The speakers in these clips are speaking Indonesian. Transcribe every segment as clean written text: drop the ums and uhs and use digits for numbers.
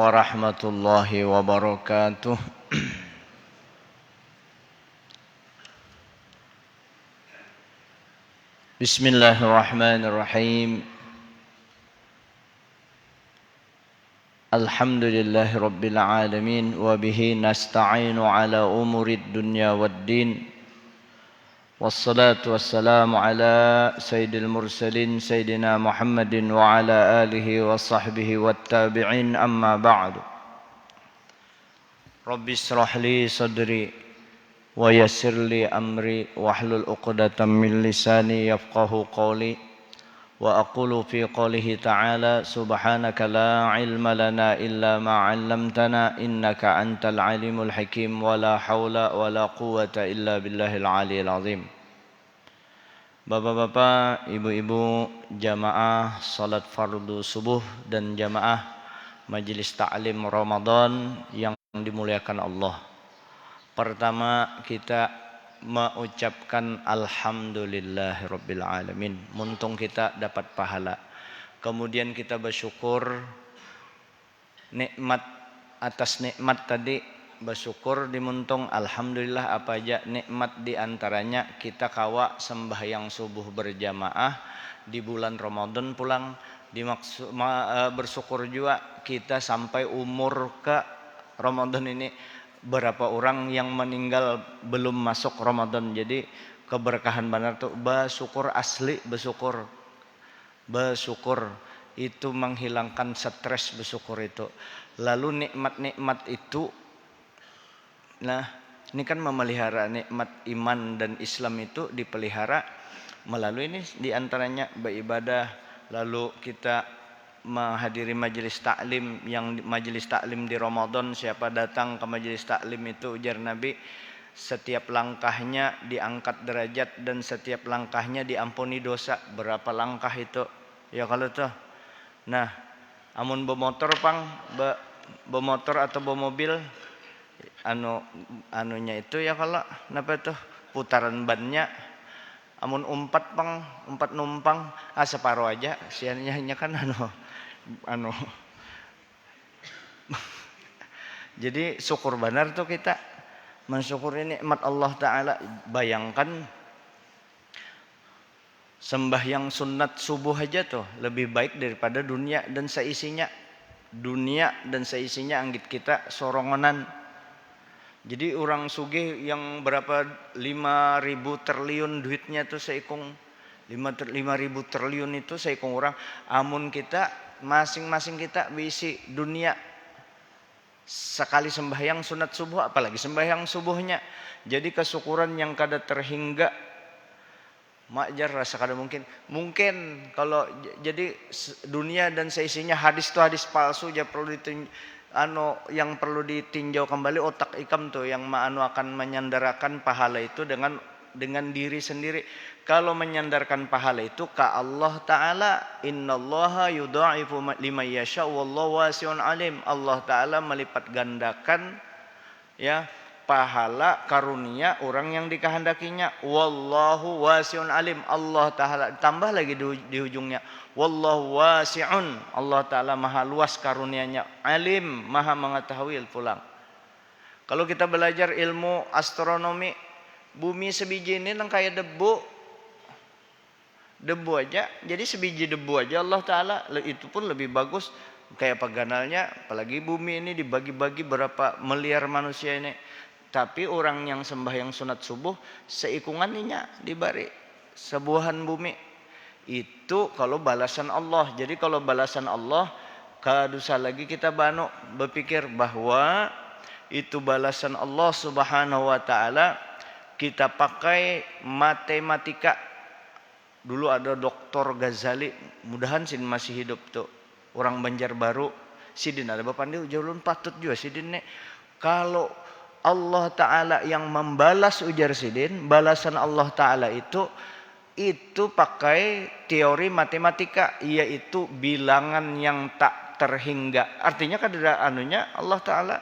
warahmatullahi wabarakatuh. Bismillahirrahmanirrahim. Alhamdulillahi rabbil alamin wa bihi nasta'inu ala umurid dunya waddin. Wassalatu wassalamu ala sayyidil mursalin sayyidina Muhammadin wa ala alihi wa sahbihi wattabi'in, amma ba'du. Rabbi israh li sadri wa yassir li amri wahlul 'uqdatam min lisani yafqahu qawli. Wa aqulu fi qawlihi ta'ala subhanaka la ilma lana illa ma 'allamtana innaka antal alimul hakim wa la haula wa la quwwata illa billahil aliyil azim. Bapak-bapak, ibu-ibu, jamaah salat fardu subuh dan jamaah majelis ta'lim Ramadan yang dimuliakan Allah. Pertama, kita mengucapkan alhamdulillahirabbil alamin. Muntung kita dapat pahala. Kemudian kita bersyukur nikmat atas nikmat tadi, bersyukur dimuntung alhamdulillah apa aja nikmat diantaranya kita kawa sembahyang subuh berjamaah di bulan Ramadan pulang. Bersyukur juga kita sampai umur ke Ramadan ini. Berapa orang yang meninggal belum masuk Ramadan. Jadi keberkahan benar tuh bersyukur asli, bersyukur itu menghilangkan stres, bersyukur itu. Lalu nikmat-nikmat itu, nah ini kan memelihara nikmat iman dan Islam itu dipelihara melalui ini diantaranya beribadah. Lalu kita menghadiri majelis taklim, yang majelis taklim di Ramadan, siapa datang ke majelis taklim itu ujar Nabi setiap langkahnya diangkat derajat dan setiap langkahnya diampuni dosa. Berapa langkah itu ya kalau tuh. Nah amun bemotor bemotor atau bemobil anunya itu ya kalau napa tuh putaran bannya. Amun umpat numpang separuh aja siannya kan jadi syukur benar tuh kita mensyukuri nikmat Allah Ta'ala. Bayangkan sembahyang sunat subuh aja tuh lebih baik daripada dunia dan seisinya. Dunia dan seisinya anggit kita sorongonan. Jadi orang sugih yang berapa 5.000 triliun duitnya tuh seikung 5.000 triliun itu seikung orang. Amun kita masing-masing kita bisi dunia sekali sembahyang sunat subuh, apalagi sembahyang subuhnya. Jadi kesyukuran yang kada terhingga makjar rasa kada mungkin kalau jadi dunia dan seisinya hadis itu hadis palsu aja perlu yang perlu ditinjau kembali otak ikam tuh yang akan menyandarkan pahala itu dengan diri sendiri. Kalau menyandarkan pahala itu ke Allah Ta'ala, innallaha yudha'ifu liman yasha wallahu wasi'un alim. Allah Ta'ala melipat gandakan ya pahala karunia orang yang dikehendakinya. Wallahu wasi'un alim. Allah Ta'ala tambah lagi di ujungnya, wallahu wasi'un. Allah Ta'ala maha luas karunianya, alim maha mengetahui pulang. Kalau kita belajar ilmu astronomi, bumi sebiji ini yang kayak debu aja. Jadi sebiji debu aja Allah Ta'ala itu pun lebih bagus kayak peganalnya. Apalagi bumi ini dibagi-bagi berapa miliar manusia ini. Tapi orang yang sembahyang sunat subuh seikungannya dibari sebuahan bumi. Itu kalau balasan Allah. Jadi kalau balasan Allah, kadusa lagi kita berpikir bahwa itu balasan Allah Subhanahu wa Ta'ala. Kita pakai matematika. Dulu ada Dr. Ghazali, mudahan Sidin masih hidup tuh, orang Banjarbaru. Sidin ada bapak dia jauh patut juga Sidin nih. Kalau Allah Ta'ala yang membalas ujar Sidin, balasan Allah Ta'ala itu pakai teori matematika, yaitu bilangan yang tak terhingga. Artinya kan ada anunya Allah Ta'ala.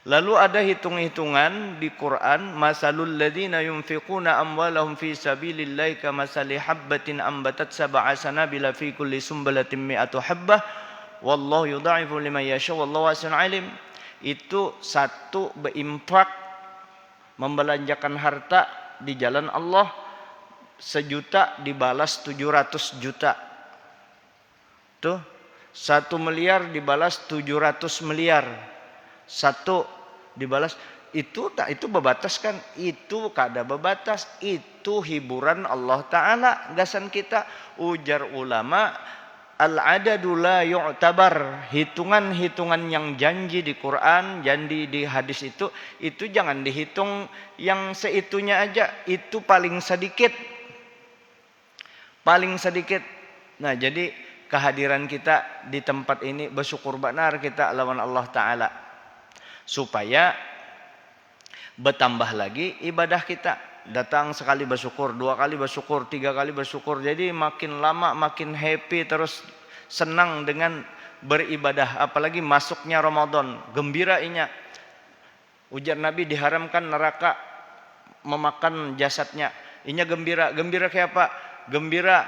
Lalu ada hitung-hitungan di Quran, masalul ladzina yunfiquna amwalahum fi sabilillahi kamasali habbatin ambatat sab'a sanabila fi kulli sumbalatin mi'atu habbah wallahu yudha'ifu liman yasha wallahu wasi'un alim. Itu satu berinfak, membelanjakan harta di jalan Allah, 1.000.000 dibalas 700 juta. Tuh, 1 miliar dibalas 700 miliar. 1 dibalas itu tak, itu bebatas kan? Itu kada bebatas, itu hiburan Allah Ta'ala. Gasan kita ujar ulama, al-adadu la yu'tabar. Hitungan-hitungan yang janji di Quran, janji di hadis itu jangan dihitung yang seitunya aja. Itu paling sedikit. Paling sedikit. Nah, jadi kehadiran kita di tempat ini bersyukur benar kita lawan Allah Ta'ala. Supaya bertambah lagi ibadah kita. Datang sekali bersyukur, 2 kali bersyukur, 3 kali bersyukur. Jadi makin lama makin happy, terus senang dengan beribadah. Apalagi masuknya Ramadan, gembira inya. Ujar Nabi diharamkan neraka memakan jasadnya. Inya gembira. Gembira kayak apa? Gembira,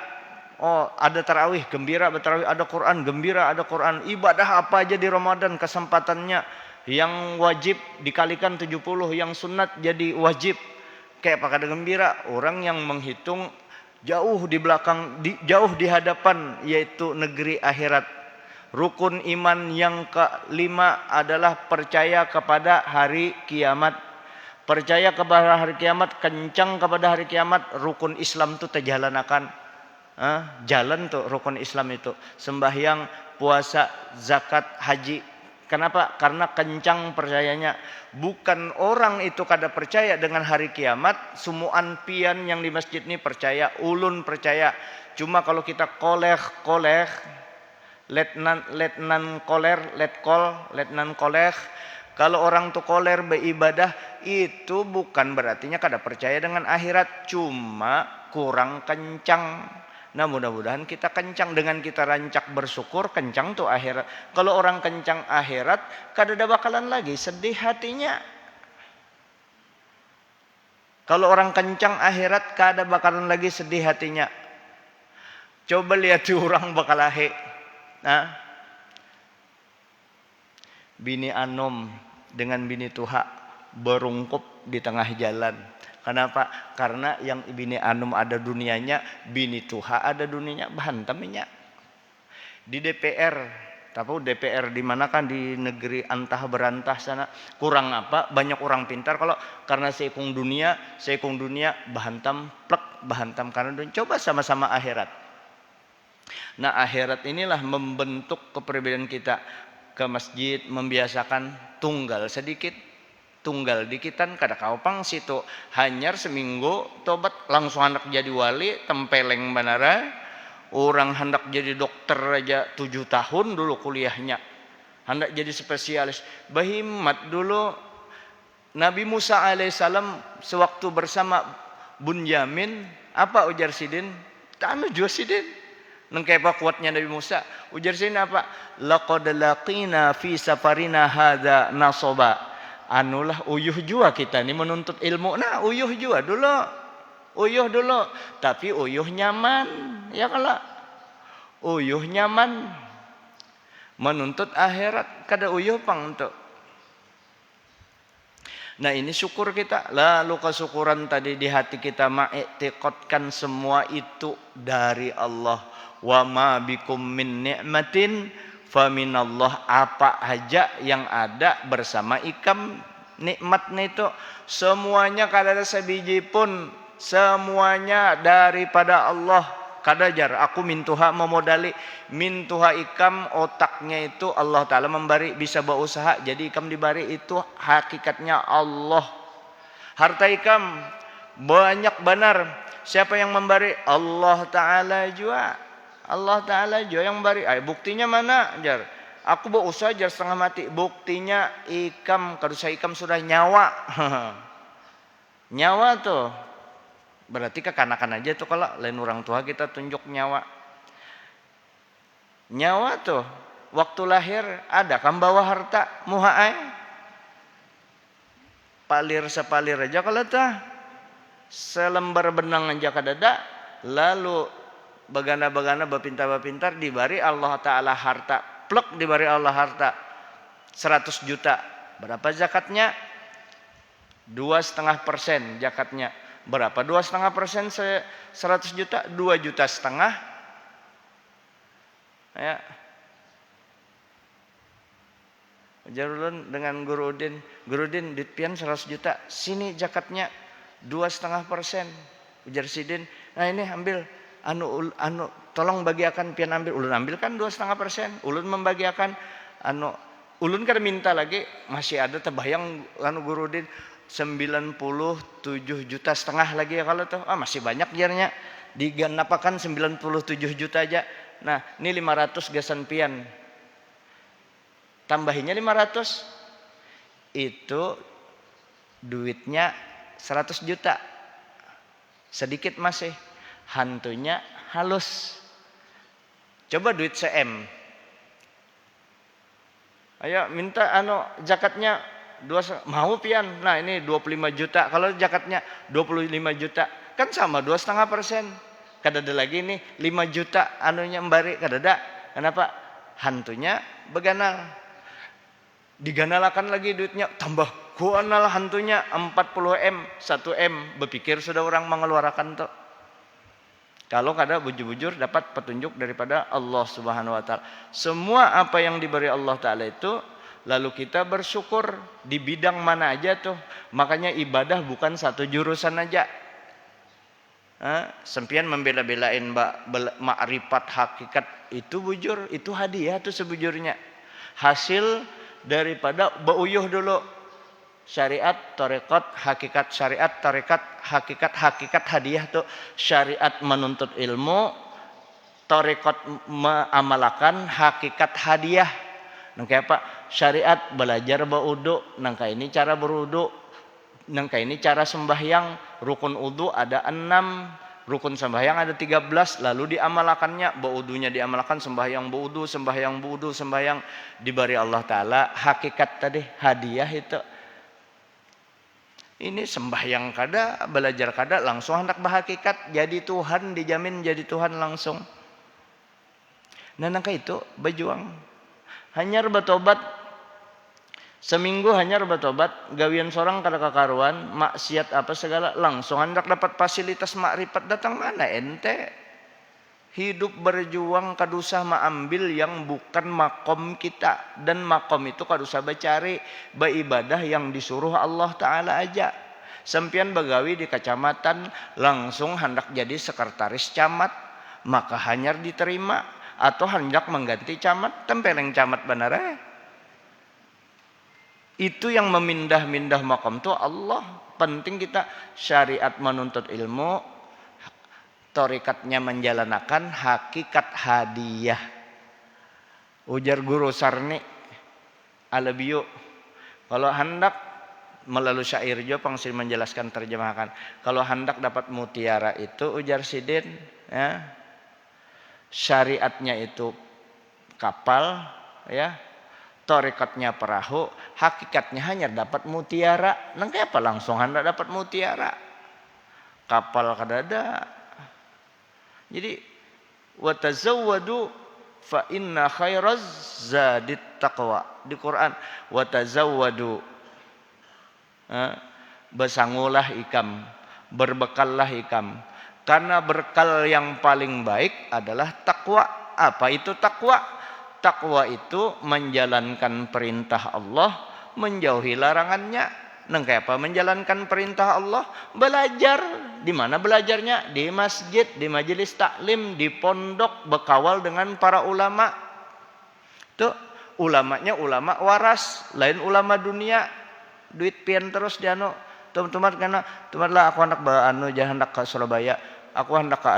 oh ada tarawih, gembira bertarawih, ada Quran, gembira ada Quran. Ibadah apa aja di Ramadan kesempatannya. Yang wajib dikalikan 70, yang sunat jadi wajib. Kayak apa kada gembira? Orang yang menghitung jauh di belakang, jauh di hadapan, yaitu negeri akhirat. Rukun iman yang kelima adalah percaya kepada hari kiamat. Percaya kepada hari kiamat, kencang kepada hari kiamat. Rukun Islam itu terjalanakan. Jalan tuh rukun Islam itu. Sembahyang, puasa, zakat, haji. Kenapa? Karena kencang percayanya. Bukan orang itu kada percaya dengan hari kiamat. Sumuan pian yang di masjid ini percaya, ulun percaya. Cuma kalau kita koleh, letnan koleh. Kalau orang tuh koler beribadah, itu bukan berartinya kada percaya dengan akhirat. Cuma kurang kencang. Nah, mudah-mudahan kita kencang dengan kita rancak bersyukur, kencang tuh akhirat. Kalau orang kencang akhirat, kada ada bakalan lagi sedih hatinya. Kalau orang kencang akhirat, kada bakalan lagi sedih hatinya. Coba lihat di orang bakalahe. Nah, bini anom dengan bini tuha berungkup di tengah jalan. Kenapa? Karena yang bini anum ada dunianya, bini tuha ada dunianya, bahantamnya. Di DPR, tahu DPR di mana kan, di negeri antah berantah sana. Kurang apa? Banyak orang pintar. Kalau karena seikung dunia, bahantam plek, bahantam karena dunia. Coba sama-sama akhirat. Nah, akhirat inilah membentuk kepribadian kita. Ke masjid membiasakan tunggal sedikit. Tunggal dikitan kada kaupang situ, hanyar seminggu tobat langsung hendak jadi wali, tempeleng banara. Orang hendak jadi dokter aja 7 tahun dulu kuliahnya, hendak jadi spesialis. Bahimat dulu Nabi Musa alaihissalam sewaktu bersama Bunyamin, apa ujar sidin? Tanu jua sidin. Nengkepa kuatnya Nabi Musa. Ujar sidin apa? Laqad laqina fi safarina hadza nasaba. Anulah uyuh jua kita ini menuntut ilmu. Nah, uyuh jua dulu. Uyuh dulu. Tapi uyuh nyaman. Ya kalau uyuh nyaman. Menuntut akhirat. Kada uyuh pang untuk. Nah, ini syukur kita. Lalu kesyukuran tadi di hati kita. Ma'iktiqatkan semua itu dari Allah. Wa ma bikum min ni'matin faminallah. Apa aja yang ada bersama ikam nikmatnya itu semuanya kada ada sebiji pun, semuanya daripada Allah. Kada jar aku mintuha memodali, mintuha ikam otaknya itu Allah Ta'ala memberi, bisa berusaha jadi ikam dibari, itu hakikatnya Allah. Harta ikam banyak benar, siapa yang memberi? Allah Ta'ala juga. Allah Ta'ala juga yang beri. Buktinya mana? Jar, aku berusaha jar setengah mati. Buktinya ikam, kadusah ikam sudah nyawa. Nyawa tuh. Berarti kekanakan aja tuh kalau lain orang tua kita tunjuk nyawa. Nyawa tuh. Waktu lahir ada kan bawa harta. Muha'ay. Palir sepalir aja kalau tuh. Selembar benang aja kadada. Lalu bagana-bagana bapintar-bapintar dibari Allah Ta'ala harta plek diberi Allah harta 100 juta. Berapa zakatnya? 2,5% zakatnya. Berapa 2,5% 100 juta? 2,5 juta. Ya. Jarulun dengan Guru Udin ditpian 100 juta. Sini zakatnya 2,5%. Ujar Sidin, nah ini ambil anu tolong bagiakan pian ambil. Ulun ambil kan 2,5%. Ulun membagiakan ulun kada minta lagi, masih ada terbayang Guru Udin 97,5 juta lagi ya kalau tuh. Masih banyak jarnya. Digenapakan 97 juta aja. Nah, ini 500 gasan pian. Tambahinnya 500. Itu duitnya 100 juta. Sedikit masih. Hantunya halus. Coba duit se-M. Ayo minta zakatnya mau pian. Nah, ini 25 juta. Kalau zakatnya 25 juta, kan sama 2,5%. Kada ada lagi nih 5 juta mbari, kada ada. Kenapa? Hantunya beganal. Diganalakan lagi duitnya, tambah guanal hantunya 40M, 1M. Berpikir sudah orang mengeluarkan tuh. Kalau kada bujur-bujur dapat petunjuk daripada Allah Subhanahu wa taala. Semua apa yang diberi Allah taala itu lalu kita bersyukur di bidang mana aja tuh. Makanya ibadah bukan satu jurusan aja. Sempian membela-belain ma'rifat hakikat itu bujur, itu hadiah tuh sebujurnya. Hasil daripada beuyuh dulu syariat, tarekat, hakikat, syariat, tarekat, hakikat hadiah tuh. Syariat menuntut ilmu, tarekat mengamalkan, hakikat hadiah. Nangka apa? Syariat belajar berwudu, nangka ini cara berwudu, nangka ini cara sembahyang. Rukun wudu ada 6, rukun sembahyang ada 13, lalu diamalkannya, berwudunya diamalkan, sembahyang berwudu, sembahyang diberi Allah taala hakikat tadi, hadiah itu. Ini sembahyang kada, belajar kada, langsung hendak berhakikat jadi Tuhan, dijamin jadi Tuhan langsung. Nah, nangka itu berjuang. Hanyar bertobat seminggu, hanyar bertobat, gawian seorang kada kakaruan, maksiat apa segala, langsung hendak dapat fasilitas makrifat. Datang mana ente? Hidup berjuang kadusah mengambil yang bukan makom kita. Dan makom itu kadusah bacari, beribadah yang disuruh Allah Ta'ala aja. Sempian begawi di kecamatan, langsung hendak jadi sekretaris camat, maka hanyar diterima. Atau hendak mengganti camat, tempeleng camat benar. Itu yang memindah-mindah makom itu Allah. Penting kita syariat menuntut ilmu, torikatnya menjalankan hakikat hadiah. Ujar Guru Sarni Alabiyu, kalau hendak melalui syair jo pangsil menjelaskan terjemahkan. Kalau hendak dapat mutiara itu, ujar Sidin, ya, syariatnya itu kapal, ya, torikatnya perahu, hakikatnya hanya dapat mutiara. Nangka apa langsung hendak dapat mutiara? Kapal kada ada. Jadi watazawwadu fa inna khairaz zadit taqwa. Di Quran watazawwadu, bersangulah ikam, berbekallah ikam, karena bekal yang paling baik adalah takwa. Apa itu takwa? Takwa itu menjalankan perintah Allah, menjauhi larangannya. Nangka apa menjalankan perintah Allah? Belajar. Di mana belajarnya? Di masjid, di majelis taklim, di pondok, berkawal dengan para ulama. Tuh, ulamanya ulama waras, lain ulama dunia. Duit pian terus dia teman-teman karena temanlah aku hendak jangan hendak ke Surabaya. Aku hendak ke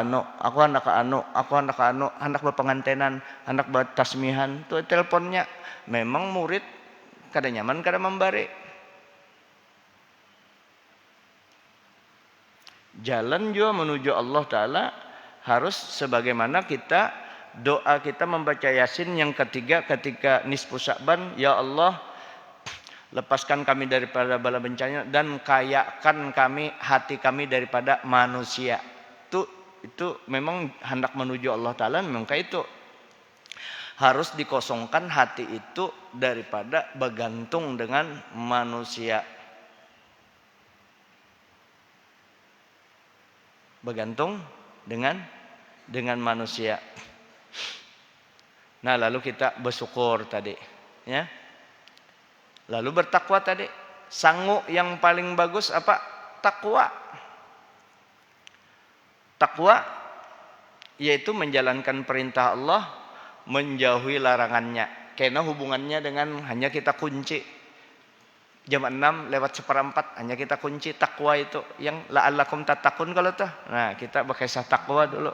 hendak berpengantenan, hendak bertasmihan. Tuh teleponnya. Memang murid kada nyaman kada membari. Jalan juga menuju Allah Ta'ala harus sebagaimana kita doa kita membaca Yasin yang ketiga ketika nisfu Sya'ban, ya Allah lepaskan kami daripada bala bencana dan kayakan kami hati kami daripada manusia. Itu memang hendak menuju Allah Ta'ala memang kayak itu. harus dikosongkan hati itu daripada bergantung dengan manusia. Bergantung dengan manusia. Nah, lalu kita bersyukur tadi, ya. Lalu bertakwa tadi. Sangu yang paling bagus apa? Takwa. Takwa yaitu menjalankan perintah Allah, menjauhi larangannya. Karena hubungannya dengan hanya kita kunci. Jam 6 lewat 1/4 hanya kita kunci takwa itu yang la'allakum tattaqun kalau tuh. Nah, kita berkisah takwa dulu.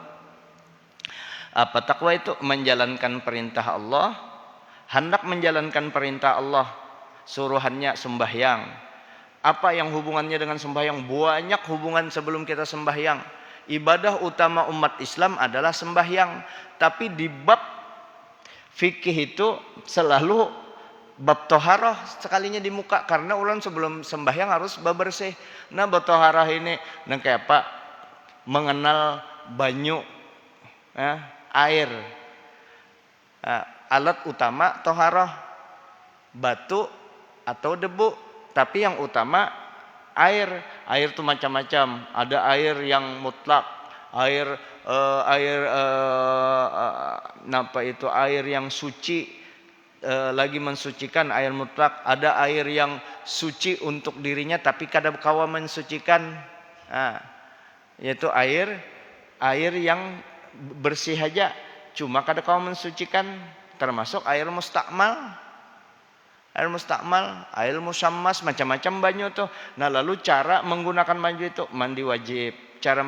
Apa takwa itu? Menjalankan perintah Allah, hendak menjalankan perintah Allah, suruhannya sembahyang. Apa yang hubungannya dengan sembahyang? Banyak hubungan sebelum kita sembahyang. Ibadah utama umat Islam adalah sembahyang. Tapi di bab fikih itu selalu bab toharoh sekalinya di muka. Karena ulang sebelum sembahyang harus bebersih. Nah, bab toharoh ini kayak apa? Mengenal banyu, air. Alat utama toharoh, batu atau debu. Tapi yang utama air. Air itu macam-macam. Ada air yang mutlak, air yang suci, lagi mensucikan, air mutlak. Ada air yang suci untuk dirinya tapi kadang kawa mensucikan, yaitu air yang bersih aja cuma kadang kawa mensucikan, termasuk air mustakmal, air musammas, macam-macam banyu tuh. Nah, lalu cara menggunakan banyu itu mandi wajib. Cara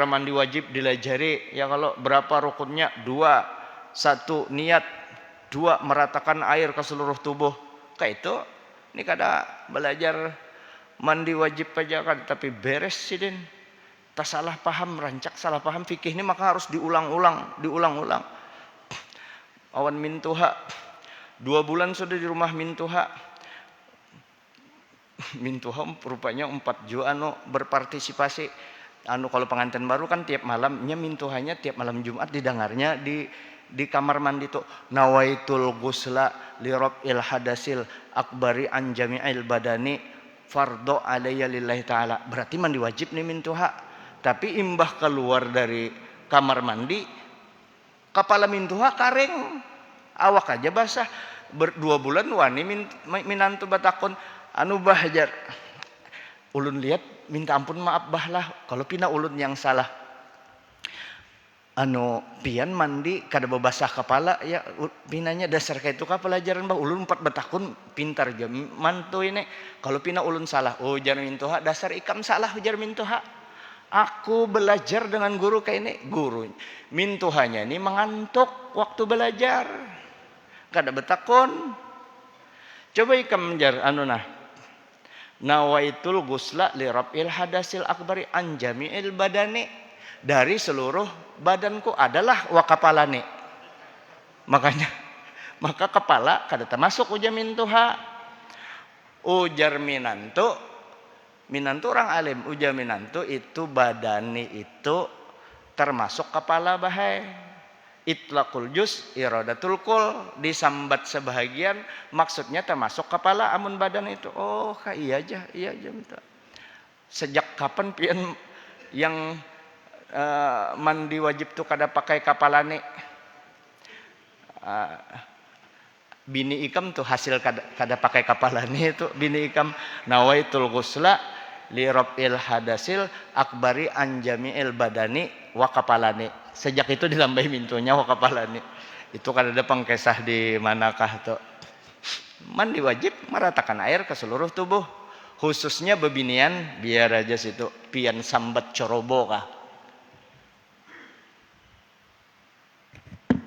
mandi wajib dilajari ya. Kalau berapa rukunnya? 2. 1 niat, 2 meratakan air ke seluruh tubuh. Kayak itu ini kada belajar mandi wajib aja kan, tapi beres sih din. Tak salah paham, rancak salah paham fikih ini, maka harus diulang-ulang. Awan mintuha 2 bulan sudah di rumah mintuha rupanya 4 juga berpartisipasi. Kalau pengantin baru kan tiap malamnya mintuhanya, tiap malam Jumat didengarnya di kamar mandi tuh. Nawaitul ghusla li rabbil hadasil akbari an jami'il badani fardo alayya lillahi ta'ala. Berarti mandi wajib nih mintuha. Tapi imbah keluar dari kamar mandi, kepala mintuha karing, awak aja basah. 2 bulan wani minantu batakon, bahajar. Ulun lihat minta ampun maaf bahlah kalau pina ulun yang salah. Pian mandi kada babasah kepala ya, pinanya dasar kayak itu kah pelajaran bah. Ulun 4 batakun pintar aja mantu ini. Kalau pina ulun salah, ujar mintuha dasar ikam salah, ujar mintuha. Aku belajar dengan guru kayak ini. Guru mintuhanya ini mengantuk waktu belajar, kada betakon. Coba ikam menjar nawaitul ghusla li rabbil hadasil akbari an jami'il badani. Dari seluruh badanku adalah wakapalane. Maka kepala kada termasuk ujar mintuha. Ujar Minantu orang alim, ujar minantu itu badani itu termasuk kepala bahai. Itlaqul juz iradatul kul, disambat sebahagian maksudnya termasuk kepala, amun badan itu. Oh, iya aja minta. Sejak kapan pian yang mandi wajib tuh kada pakai kapalane? Bini ikam tuh hasil kada pakai kapalane itu bini ikam. Nawaitul ghusla li rabbil hadasil akbari an jami'il badani wa kapalane. Sejak itu dilambai mintunya wa kapalane. Itu kada ada pengkesah di manakah tuh. Mandi wajib meratakan air ke seluruh tubuh, khususnya bebinian biar aja situ pian sambat corobo kah.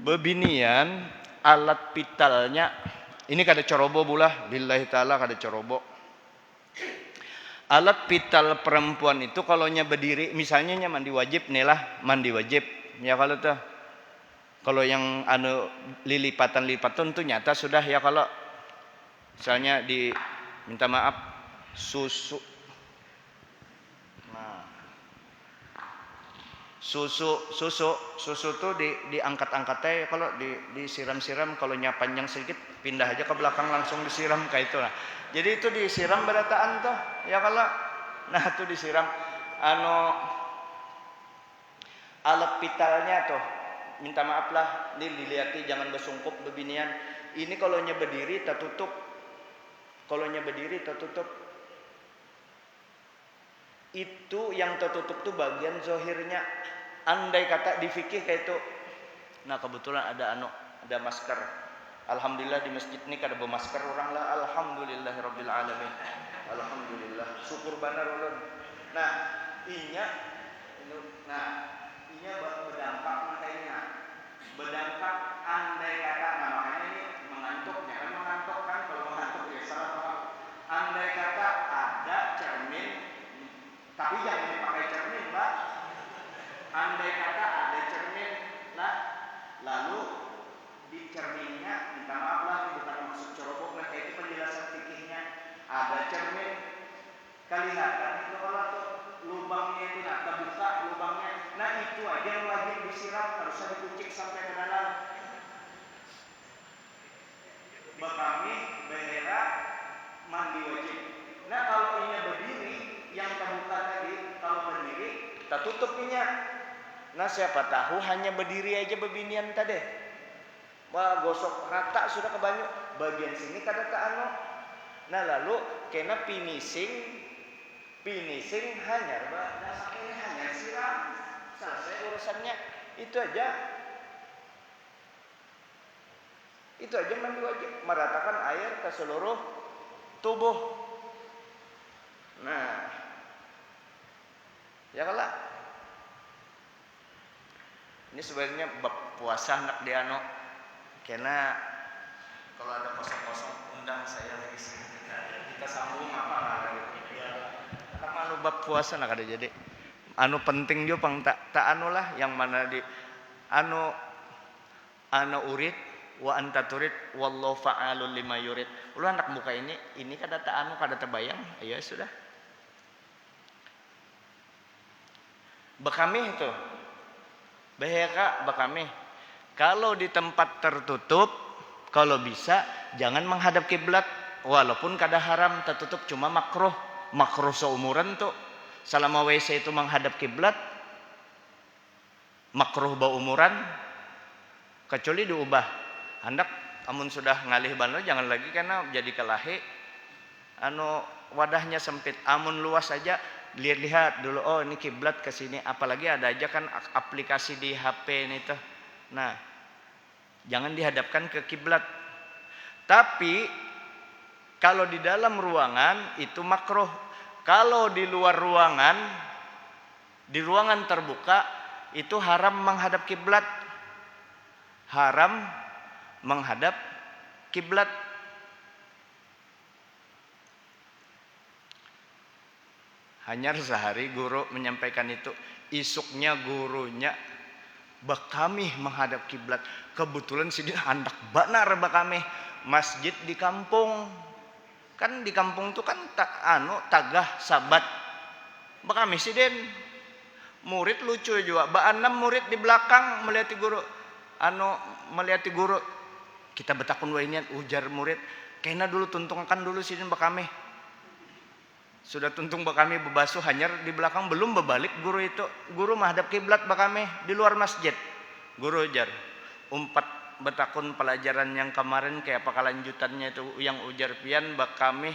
Bebinian alat vitalnya ini kada corobo bulah, billahi taala kada corobo. Alat vital perempuan itu kalau nya berdiri, misalnya mandi wajib nih lah, mandi wajib ya. Kalau yang lilipatan tuh nyata sudah ya. Kalau misalnya minta maaf susu, Susu tuh diangkat-angkat teh, kalau disiram-siram, kalau panjang sedikit pindah aja ke belakang langsung disiram kayak itu lah. Jadi itu disiram berataan tuh ya kalau nah tuh disiram anu alat vitalnya tuh, minta maaf lah nih dilihat jangan bersungkup bebinian. Ini kalau nya berdiri tertutup, itu yang tertutup tuh bagian zohirnya. Andai kata di fikih kayak itu. Nah kebetulan ada masker. Alhamdulillah di masjid ini kada bawa masker orang lah. Alhamdulillahirabbil alamin. Alhamdulillah. Syukur benar ulun. Nah inya berdampak makanya. Berdampak andai kata, nah makanya ini mengantuk, jangan mengantuk kan, kalau mengantuk ya salah paham. Andai kata ada cermin, tapi jangan dipakai cermin, Mbak. Andai kata ada cermin, nah lalu di cerminnya, minta maaf lah, ini bukan maksud cerobok, nah kayak itu penjelasan fikihnya. Ada cermin, kelihatan itu kalau tuh lubangnya itu nak terbuka lubangnya, nah itu aja yang wajib disiram, harusnya dikucik sampai ke dalam. Bekami, behera, mandi wajib. Nah kalau ini berdiri, yang terbuka tadi, kalau berdiri, kita tutup minyak. Nah siapa tahu hanya berdiri aja bebinian tadi. Wah gosok rata sudah ke banyu, bagian sini kada tak anu. Nah lalu kena finishing hanya hanya siram, selesai urusannya. Itu aja mandi wajib, meratakan air ke seluruh tubuh. Nah ya kalah. Ini sebenarnya bab puasa nak diano, karena kalau ada kosong-kosong undang saya lagi sini, kita sambung apa gitu. Karena bab puasa nak ada jadi anu penting juga pang tak anu lah yang mana di anu urid wa anta turid wallahu fa'alul lima yurid. Lu anak muka ini kada tak anu kada terbayang, ya sudah. Bekami itu bahaya bekami. Kalau di tempat tertutup, kalau bisa jangan menghadap kiblat, walaupun kada haram tertutup, cuma makruh seumuran tuh. Selama WC itu menghadap kiblat, makruh umuran, kecuali diubah. Hendak amun sudah ngalih bandel jangan lagi, karena jadi kelahi anu wadahnya sempit. Amun luas saja lihat dulu, oh ini kiblat ke sini, apalagi ada aja kan aplikasi di HP ini tuh. Nah, jangan dihadapkan ke kiblat. Tapi kalau di dalam ruangan itu makruh. Kalau di luar ruangan, di ruangan terbuka itu haram menghadap kiblat. Haram menghadap kiblat. Hanya sehari guru menyampaikan itu, isuknya gurunya bekami menghadap kiblat. Kebetulan sidin handak benar bekami masjid di kampung. Kan di kampung tuh kan tagah sabat. Bekami sidin murid lucu juga. Ba-6 murid di belakang melihat guru. Kita betakun wainian ujar murid, kena dulu tuntungkan dulu sidin bekami. Sudah tuntung bekami bebasuh hanyar di belakang, belum berbalik guru itu. Guru menghadap kiblat bekami di luar masjid. Guru ujar, umpat betakun pelajaran yang kemarin kayak apa kelanjutannya itu yang ujar pian bekami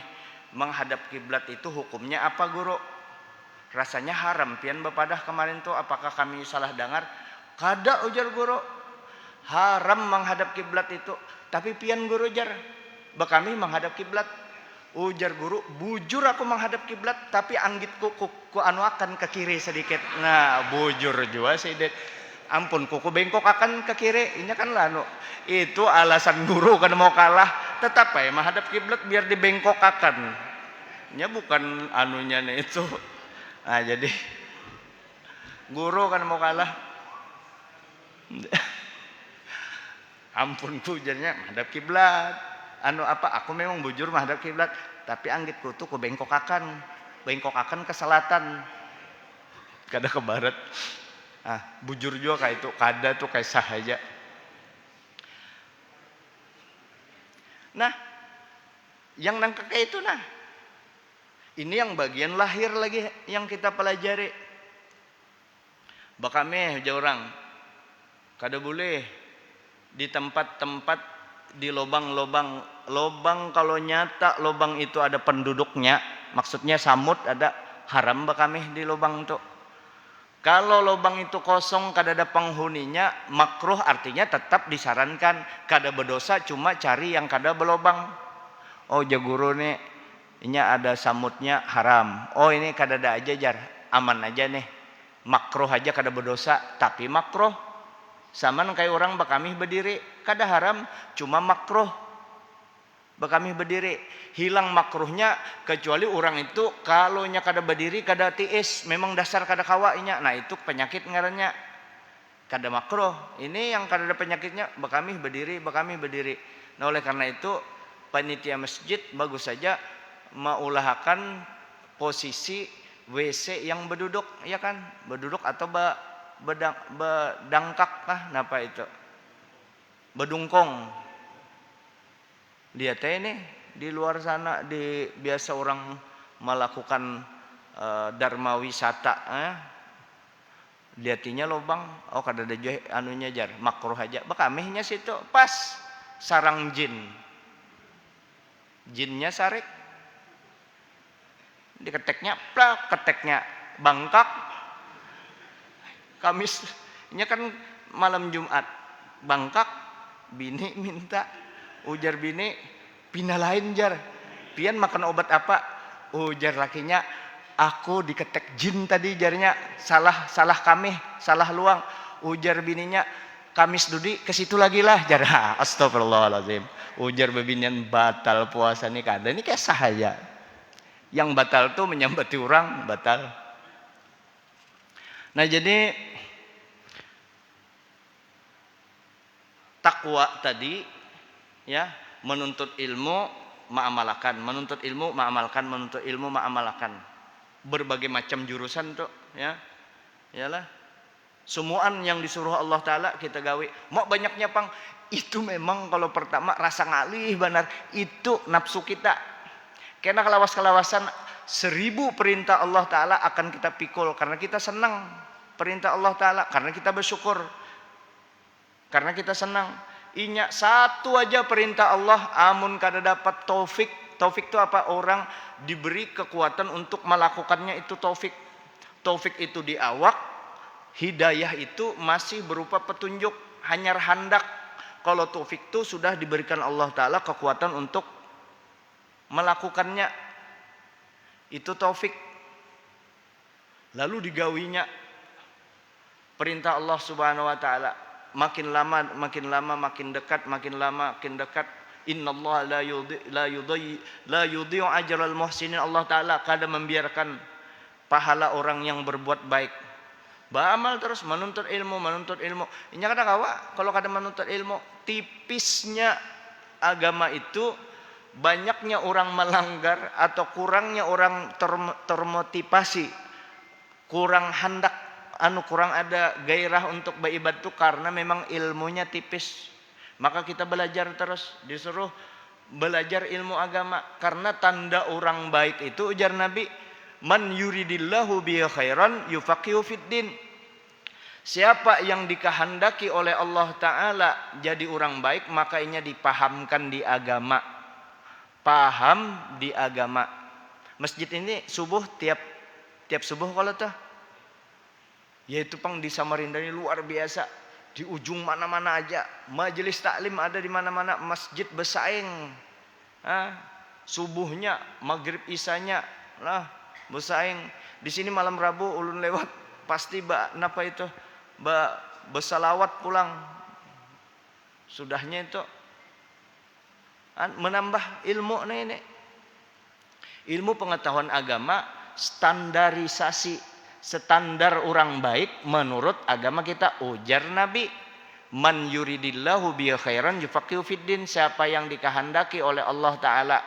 menghadap kiblat itu hukumnya apa guru? Rasanya haram pian bepadah kemarin tuh, apakah kami salah dengar? Kada ujar guru. Haram menghadap kiblat itu. Tapi pian guru ujar, bekami menghadap kiblat. Ujar guru, bujur aku menghadap kiblat, tapi anggitku ku anu akan ke kiri sedikit. Nah, bujur juga sih, ampun kuku bengkok akan ke kiri. Ini kan lah itu alasan guru kan mau kalah, tetap ya menghadap kiblat biar dibengkok akan. Nya bukan anunya nih itu. Nah, jadi guru kan mau kalah. Ampun ku jadinya menghadap kiblat. Aku memang bujur menghadap kiblat, tapi anggitku tuh ku bengkok akan ke selatan, kada ke barat. Bujur juga kayak itu, kada tuh kayak sah aja. Nah, yang nangka kayak itu ini yang bagian lahir lagi yang kita pelajari. Bakame aja orang, kada boleh di tempat-tempat di lobang kalau nyata lobang itu ada penduduknya, maksudnya samut ada, haram bakame di lobang itu. Kalau lubang itu kosong kada ada penghuninya, makruh, artinya tetap disarankan, kada berdosa, cuma cari yang kada berlobang. Oh jaguru nih, ini ada samutnya haram. Oh ini kada ada aja jar, aman aja nih. Makruh aja kada berdosa, tapi makruh. Saman kayak orang bakami berdiri, kada haram, cuma makruh. Bakami berdiri, hilang makruhnya, kecuali orang itu kalau nya kada berdiri kada tiis, memang dasar kada kawainya. Nah itu penyakit ngarannya, kada makruh. Ini yang kada ada penyakitnya, bakami berdiri. Nah oleh karena itu panitia masjid bagus saja mengulahkan posisi WC yang berduduk, ya kan, berduduk atau bedangkak napa itu, bedungkong. Lihat ini di luar sana, biasa orang melakukan dharma wisata, liatinya lubang, oh kada ada anunya jar, makruh aja. Bakamihnya situ pas sarang jinnya sarik, diketeknya plak, keteknya bangkak. Kamisnya kan malam Jumat, bangkak, bini minta. Ujar bini, pindah lain jar, pian makan obat apa? Ujar lakinya, aku diketek jin tadi jarnya, salah kami, salah luang. Ujar bininya, Kamis dudi ke situ lagi lah jar. Astagfirullahaladzim. Ujar bebinian, batal puasa nih kada, ini kayak sah aja. Yang batal tuh menyambati orang batal. Nah jadi takwa tadi ya, menuntut ilmu ma'amalkan, menuntut ilmu ma'amalkan. Berbagai macam jurusan tuh ya. Iyalah. Semuaan yang disuruh Allah Ta'ala kita gawe. Mau banyaknya pang, itu memang kalau pertama rasa ngalih benar, itu nafsu kita. Karena kelawasan 1000 perintah Allah Ta'ala akan kita pikul karena kita senang perintah Allah Ta'ala, karena kita bersyukur, karena kita senang. Inya satu aja perintah Allah, amun kada dapat taufik. Taufik itu apa? Orang diberi kekuatan untuk melakukannya, itu taufik. Taufik itu di awak, hidayah itu masih berupa petunjuk, hanyar handak. Kalau taufik itu sudah diberikan Allah Ta'ala kekuatan untuk melakukannya, itu taufik. Lalu digawinya perintah Allah Subhanahu Wa Ta'ala, makin lama makin dekat, makin lama makin dekat. Innallaha la yudhi'u ajral muhsinin. Allah Ta'ala kada membiarkan pahala orang yang berbuat baik. Beramal terus, menuntut ilmu. Ini kada kawa kalau kada menuntut ilmu. Tipisnya agama itu, banyaknya orang melanggar atau kurangnya orang termotivasi, kurang hendak, kurang ada gairah untuk beribadah itu karena memang ilmunya tipis. Maka kita belajar terus, disuruh belajar ilmu agama. Karena tanda orang baik itu, ujar Nabi, man yuridillahu bihi khairan yufaqihu fiddin. Siapa yang dikehendaki oleh Allah Ta'ala jadi orang baik, makanya dipahamkan di agama. Paham di agama. Masjid ini subuh tiap subuh kalau tuh, yaitu pang di Samarinda ini luar biasa, di ujung mana-mana aja majelis taklim ada di mana-mana, masjid bersaing. Subuhnya, maghrib, isanya lah bersaing. Di sini malam Rabu ulun lewat pasti napa itu bersalawat pulang. Sudahnya itu menambah ilmu ini. Ilmu pengetahuan agama, standarisasi, standar orang baik menurut agama kita. Ujar Nabi, man yuridillahu bihi khairan yufaqihu fiddin. Siapa yang dikehendaki oleh Allah Ta'ala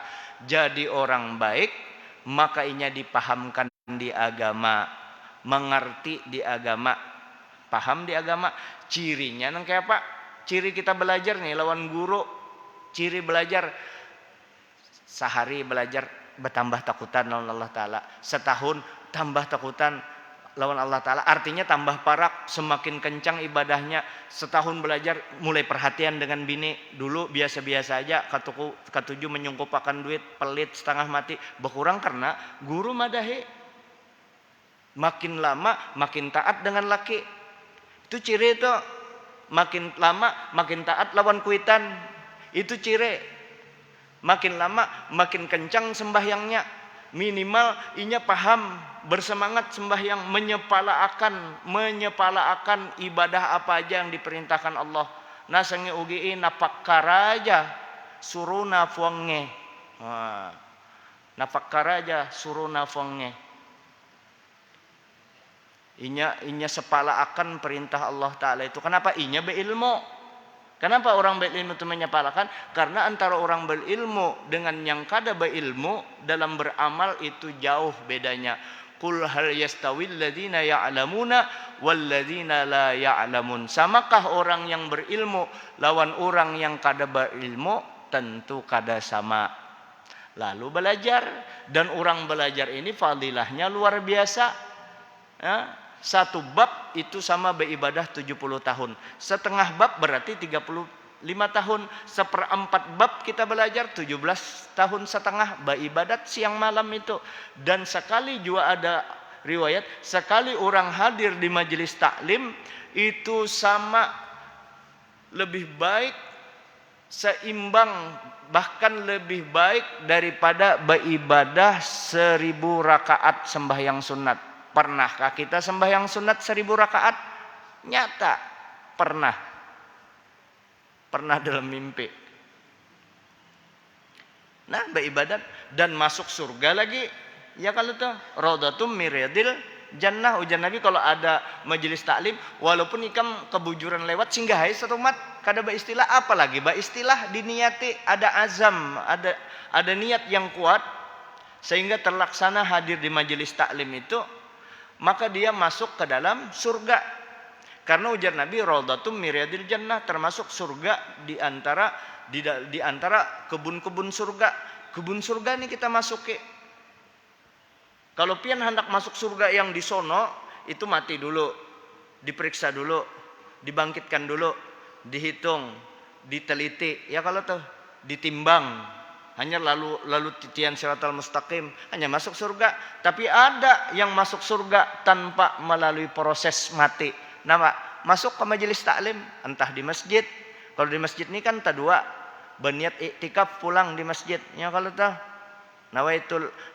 jadi orang baik, maka inya dipahamkan di agama, mengerti di agama. paham di agama. Cirinya nang kayak apa? Ciri kita belajar nih lawan guru. Ciri belajar sehari belajar bertambah takutan lawan Allah Ta'ala, setahun tambah takutan lawan Allah Ta'ala, artinya tambah parak, semakin kencang ibadahnya. Setahun belajar mulai perhatian dengan bini, dulu biasa-biasa aja, katuju menyungkupakan duit, pelit setengah mati, berkurang karena guru madahi. Makin lama makin taat dengan laki, itu ciri itu. Makin lama makin taat lawan kuitan, itu ciri. Makin lama makin kencang sembahyangnya, minimal inya paham, bersemangat sembahyang, menyepalaakan ibadah apa aja yang diperintahkan Allah. Nasange ugi napakkaraja suruna fuange. Napakkaraja suruna fuange. Inya sepalaakan perintah Allah Ta'ala itu. Kenapa? Inya berilmu. Kenapa orang berilmu itu menyepalakan? Karena antara orang berilmu dengan yang kada berilmu dalam beramal itu jauh bedanya. Qul hal yastawil ladzina ya'lamuna wal ladzina la ya'lamun. Samakah orang yang berilmu lawan orang yang kada berilmu? Tentu kada sama. Lalu belajar, dan orang belajar ini fadilahnya luar biasa. Satu bab itu sama beribadah 70 tahun. Setengah bab berarti 35 tahun. Seperempat bab kita belajar 17 tahun setengah beribadat siang malam itu. Dan sekali juga ada riwayat, sekali orang hadir di majelis taklim itu sama lebih baik, seimbang, bahkan lebih baik daripada beribadah 1000 rakaat sembahyang sunat. Pernahkah kita sembahyang sunat 1000 rakaat? Nyata pernah. Pernah dalam mimpi. Nah, beribadat dan masuk surga lagi. Ya kalau tuh Raudatum Miryadil Jannah, ujar Nabi kalau ada majelis taklim, walaupun ikam kebujuran lewat singgahai satu mat, kada beristilah, apalagi beristilah diniati, ada azam, ada niat yang kuat sehingga terlaksana hadir di majelis taklim itu, maka dia masuk ke dalam surga. Karena ujar Nabi Raudatum Miryadil Jannah, termasuk surga di antara kebun-kebun surga. Kebun surga ini kita masuki. Kalau pian hendak masuk surga yang di sono, itu mati dulu, diperiksa dulu, dibangkitkan dulu, dihitung, diteliti, ya kalau tuh ditimbang. Hanya lalu titian siratal mustaqim, hanya masuk surga. Tapi ada yang masuk surga tanpa melalui proses mati. Nama masuk ke majelis taklim, entah di masjid. Kalau di masjid ini kan dua, berniat iktikaf pulang di masjid. Ya kalau tahu,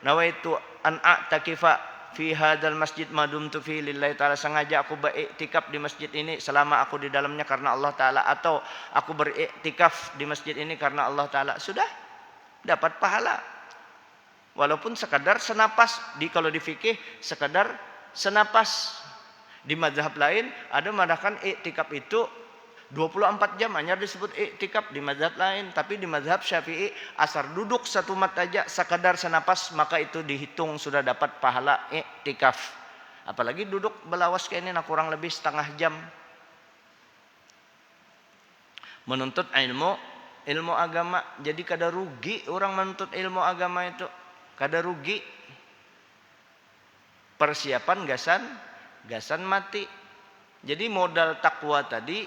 nawaitu an a'takifa fi hadzal masjid madumtu fi lillahi taala, sengaja aku beriktikaf di masjid ini selama aku di dalamnya karena Allah Taala, atau aku beriktikaf di masjid ini karena Allah Taala. Sudah dapat pahala, walaupun sekadar senapas. Kalau di fikih sekadar senapas. Di mazhab lain ada mengatakan iktikaf itu 24 jam, hanya disebut iktikaf di mazhab lain. Tapi di mazhab Syafi'i asar duduk satu mat aja sekadar senapas, maka itu dihitung sudah dapat pahala iktikaf. Apalagi duduk belawas kayak ini, kurang lebih setengah jam. Menuntut ilmu agama, jadi kada rugi orang menuntut ilmu agama itu, kada rugi. Persiapan gasan mati. Jadi modal takwa tadi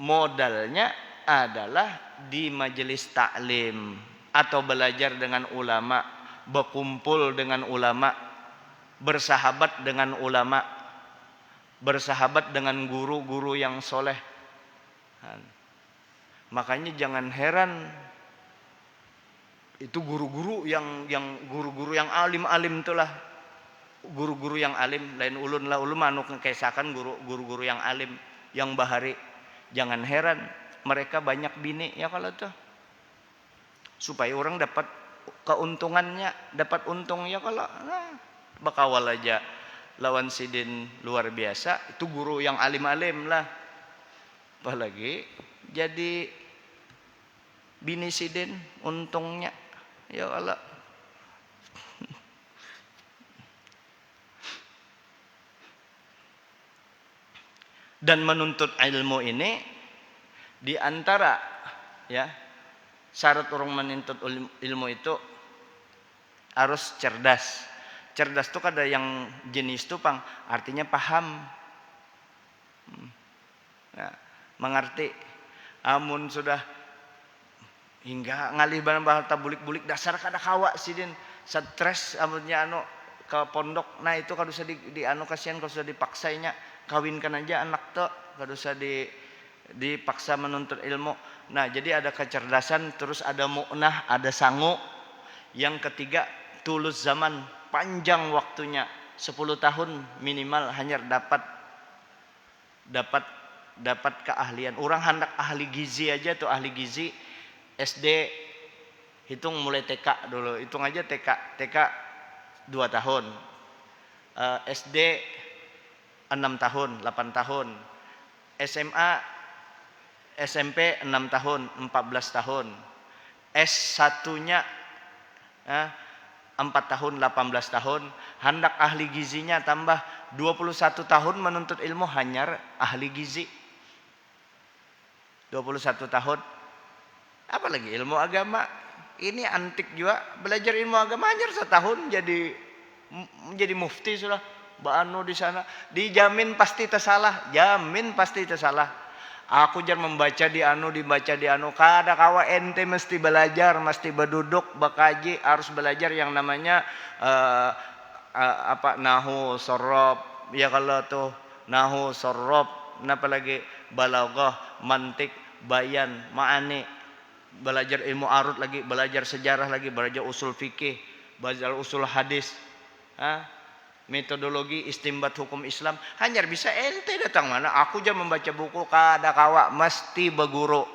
modalnya adalah di majelis taklim atau belajar dengan ulama, berkumpul dengan ulama, bersahabat dengan ulama, bersahabat dengan guru-guru yang soleh. Makanya jangan heran itu guru-guru yang alim-alim itulah, guru-guru yang alim, lain ulun lah, ulun manuk ngekesakan guru-guru yang alim, yang bahari. Jangan heran mereka banyak bini, ya kalau tuh, supaya orang dapat keuntungannya, dapat untung. Ya kalau bakawal aja lawan sidin luar biasa, itu guru yang alim-alim lah, apalagi jadi bini sidin untungnya. Ya Allah. Dan menuntut ilmu ini di antara ya syarat orang menuntut ilmu itu harus cerdas. Cerdas itu ada yang jenis itu pang artinya paham. Nah, mengerti. Amun sudah hingga ngalih barang bahal bulik-bulik dasar kada kawa sidin stres amunnya ke pondok. Nah itu kada usah di kasihan kalau sudah dipaksainya kawinkan aja anak tuh kada usah dipaksa menuntut ilmu. Nah jadi ada kecerdasan, terus ada mu'nah, ada sangu. Yang ketiga tulus zaman, panjang waktunya 10 tahun minimal hanya dapat keahlian. Orang hendak ahli gizi aja tuh, ahli gizi SD hitung mulai TK dulu, hitung aja TK 2 tahun, SD 6 tahun 8 tahun, SMA SMP 6 tahun 14 tahun, S1 nya 4 tahun 18 tahun, hendak ahli gizinya tambah 21 tahun menuntut ilmu hanya ahli gizi 21 tahun. Apalagi ilmu agama ini antik juga, belajar ilmu agama hanya setahun jadi mufti sudah. Ba'anu di sana dijamin pasti tersalah, jamin pasti tersalah. Aku jangan membaca dibaca di anu kada kawa ente mesti belajar, mesti berduduk bakaji, harus belajar yang namanya nahu sorob ya, kalau tuh nahu sorob, apalagi balaghah, mantik, bayan, ma'ani, belajar ilmu arut lagi, belajar sejarah lagi, belajar usul fikih, belajar usul hadis, metodologi istimbat hukum Islam. Hanya bisa ente datang mana, aku jangan membaca buku kada kawa, mesti berguru,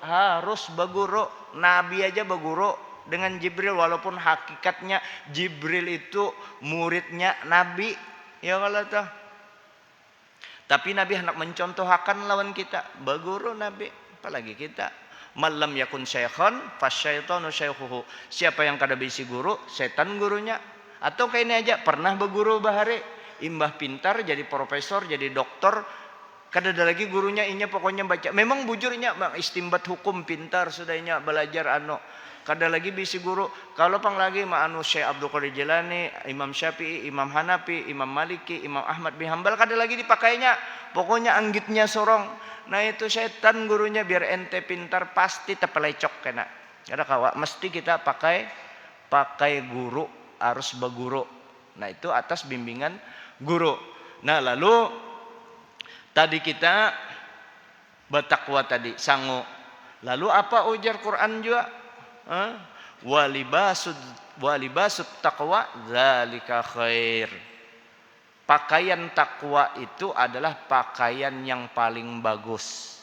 harus berguru. Nabi aja berguru dengan Jibril, walaupun hakikatnya Jibril itu muridnya Nabi ya kalau tuh. Tapi Nabi hendak mencontohkan lawan kita, berguru Nabi, apalagi kita. Malam yakun syaikhan fasyaitanu syaikhuhu. Siapa yang kada bisi guru, setan gurunya. Atau kayak ini aja, pernah berguru bahari, imbah pintar jadi profesor, jadi doktor, kada ada lagi gurunya, inya pokoknya baca. Memang bujurnya istimbat hukum pintar sudahnya belajar kada lagi bisi guru. Kalau pang lagi Syekh Abdul Qadir Jilani, Imam Syafi'i, Imam Hanafi, Imam Maliki, Imam Ahmad bin Hanbal, kada lagi dipakainya. Pokoknya anggitnya sorong. Nah itu setan gurunya, biar ente pintar pasti terpelecok kena. Kada kawa, mesti kita pakai guru, harus berguru. Nah itu atas bimbingan guru. Nah lalu tadi kita bertakwa tadi, sangu. Lalu apa ujar Quran juga? Walibasut taqwa dzalika khair. Pakaian takwa itu adalah pakaian yang paling bagus.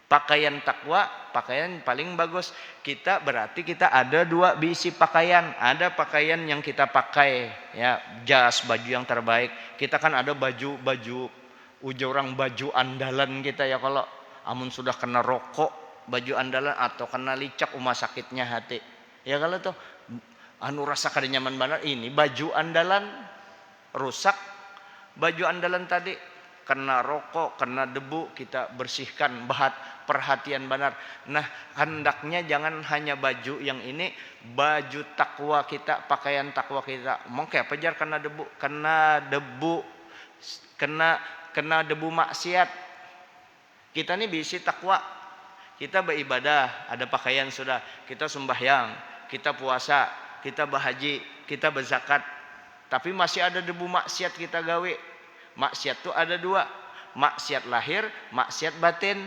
Pakaian takwa, pakaian paling bagus. Berarti kita ada dua bisi pakaian. Ada pakaian yang kita pakai, ya, jas, baju yang terbaik. Kita kan ada baju orang baju andalan kita ya, kalau amun sudah kena rokok, baju andalan, atau kena licak sakitnya hati. Ya kalau tuh rasa kada nyaman benar, ini baju andalan rusak. Baju andalan tadi kena rokok, kena debu, kita bersihkan, perhatian benar. Nah, hendaknya jangan hanya baju yang ini, baju takwa kita, pakaian takwa kita. Mungkin apa jar kena debu maksiat. Kita nih bisi takwa. Kita beribadah, ada pakaian sudah, kita sembahyang, kita puasa, kita berhaji, kita berzakat. Tapi masih ada debu maksiat kita gawe. Maksiat itu ada dua, maksiat lahir, maksiat batin.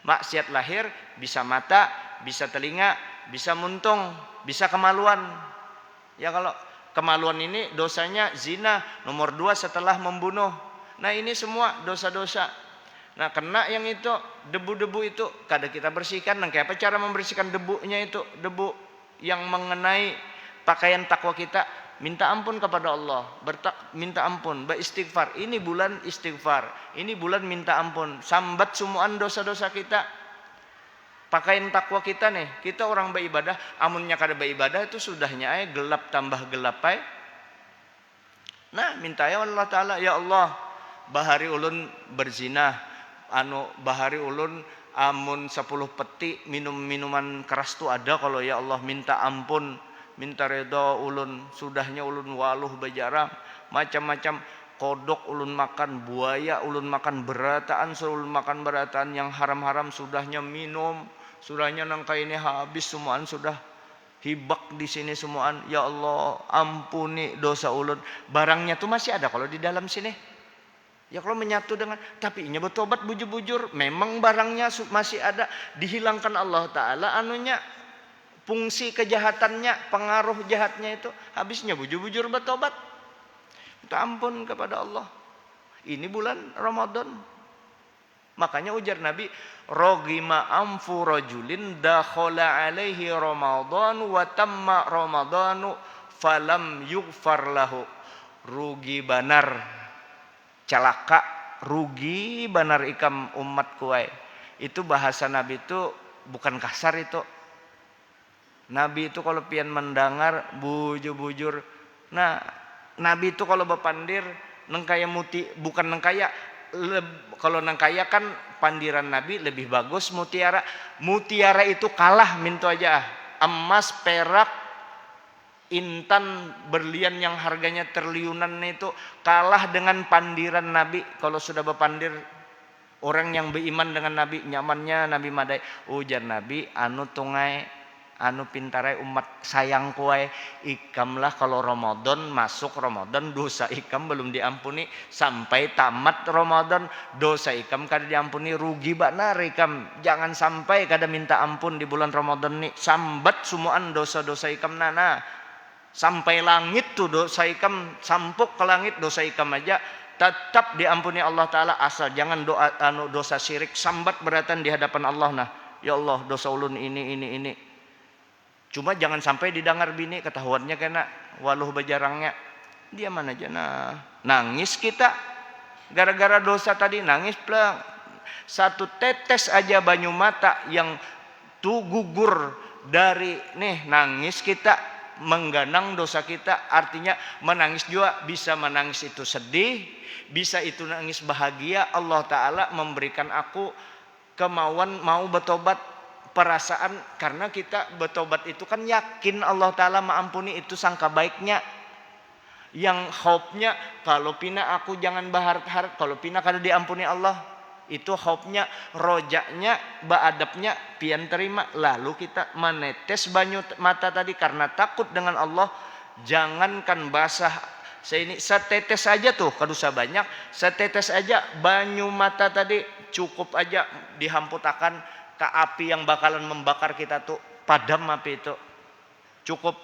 Maksiat lahir bisa mata, bisa telinga, bisa muntung, bisa kemaluan. Ya kalau kemaluan ini dosanya zina, nomor 2 setelah membunuh. Nah ini semua dosa-dosa. Nah kena yang itu, debu-debu itu kada kita bersihkan. Nah kayak apa cara membersihkan debunya itu, debu yang mengenai pakaian takwa kita? Minta ampun kepada Allah, minta ampun, beristighfar. Ini bulan istighfar, ini bulan minta ampun, sambat semuaan dosa-dosa kita. Pakaian takwa kita nih, kita orang beribadah, amunnya kada beribadah itu sudahnya gelap tambah gelap Nah, minta ya Allah Ta'ala, ya Allah, bahari ulun berzina, bahari ulun amun 10 peti minum minuman keras tu ada, kalau ya Allah minta ampun, minta redha ulun, sudahnya ulun waluh bajarang, macam-macam kodok ulun makan, buaya ulun makan, berataan ulun makan, berataan yang haram-haram, sudahnya minum, sudahnya nangka ini habis semuaan, sudah hibak di sini semuaan. Ya Allah, ampuni dosa ulun. Barangnya tuh masih ada kalau di dalam sini. Ya kalau menyatu dengan, tapi inya bertobat bujur-bujur, memang barangnya masih ada, dihilangkan Allah Ta'ala anunya, fungsi kejahatannya, pengaruh jahatnya itu, habisnya bujur-bujur bertobat, minta ampun kepada Allah. Ini bulan Ramadan. Makanya ujar Nabi, rogima amfu rajulin dakhala alaihi Ramadan wa tamma Ramadanu falam yughfar lahu. Rugi banar, celaka, rugi banar ikam umat kuai. Itu bahasa Nabi itu bukan kasar itu. Nabi itu kalau pian mendengar bujur-bujur. Nah, Nabi itu kalau bepandir nengkaya muti, bukan nengkaya, kalau nengkaya kan pandiran Nabi lebih bagus mutiara. Mutiara itu kalah minta aja. Emas, perak, intan, berlian yang harganya triliunan itu kalah dengan pandiran Nabi. Kalau sudah bepandir orang yang beriman dengan Nabi, nyamannya Nabi madai. Ujar Nabi, anu tungai, anu pintarai umat sayang kuai, ikamlah kalau Ramadan, masuk Ramadan dosa ikam belum diampuni, sampai tamat Ramadan dosa ikam kada diampuni, rugi banar ikam. Jangan sampai kada minta ampun di bulan Ramadan ni, sambat semuaan dosa-dosa ikam nana sampai langit tuh dosa ikam, sampuk ke langit dosa ikam aja tetap diampuni Allah Ta'ala, asal jangan dosa syirik, sambat beratan di hadapan Allah. Nah, ya Allah, dosa ulun ini. Cuma jangan sampai didengar bini, ketahuannya kena waluh bajarangnya. Dia mana aja, nah nangis kita gara-gara dosa tadi, nangis pelang. Satu tetes aja banyu mata yang tuh gugur dari nih, nangis kita mengganang dosa kita. Artinya menangis juga bisa, menangis itu sedih, bisa itu nangis bahagia. Allah Ta'ala memberikan aku kemauan mau bertobat, perasaan, karena kita bertobat itu kan yakin Allah Ta'ala mengampuni, itu sangka baiknya. Yang hope-nya kalau pina aku jangan berharap, kalau pina kada diampuni Allah, itu hope-nya, rojaknya, baadabnya pian terima. Lalu kita menetes banyu mata tadi karena takut dengan Allah. Jangankan basah ini setetes aja tuh, kadusa banyak, setetes aja banyu mata tadi cukup aja dihamputakan ke api yang bakalan membakar kita tuh, padam api itu, cukup.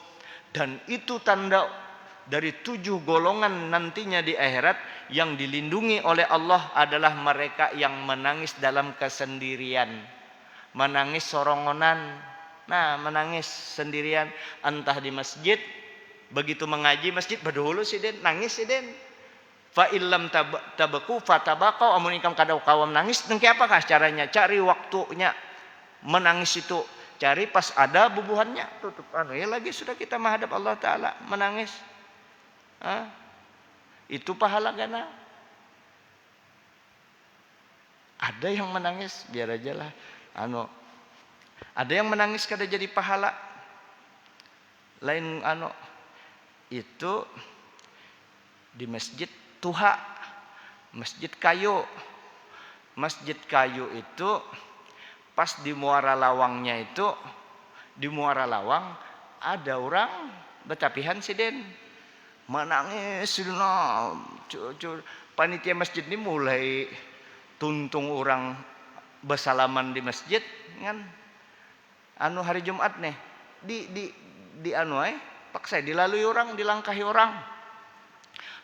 Dan itu tanda dari 7 golongan nantinya di akhirat yang dilindungi oleh Allah adalah mereka yang menangis dalam kesendirian, menangis sorongonan. Nah, menangis sendirian, entah di masjid, begitu mengaji masjid berdahulu si den nangis si den. Fa illam tabaku fatabaqau, amun ikam kada kawam nangis, nengke apakah caranya? Cari waktunya menangis itu, cari pas ada bubuhannya, tutup ya lagi sudah kita menghadap Allah Ta'ala menangis. Itu pahala gana. Ada yang menangis biar aja lah, ada yang menangis kada jadi pahala. Lain itu di masjid tuha, masjid kayu. Masjid kayu itu pas di Muara Lawangnya itu, di Muara Lawang ada orang betapihan siden menangis. Panitia masjid ini mulai tuntung orang bersalaman di masjid kan, hari Jumat nih di paksa dilalui orang, dilangkahi orang,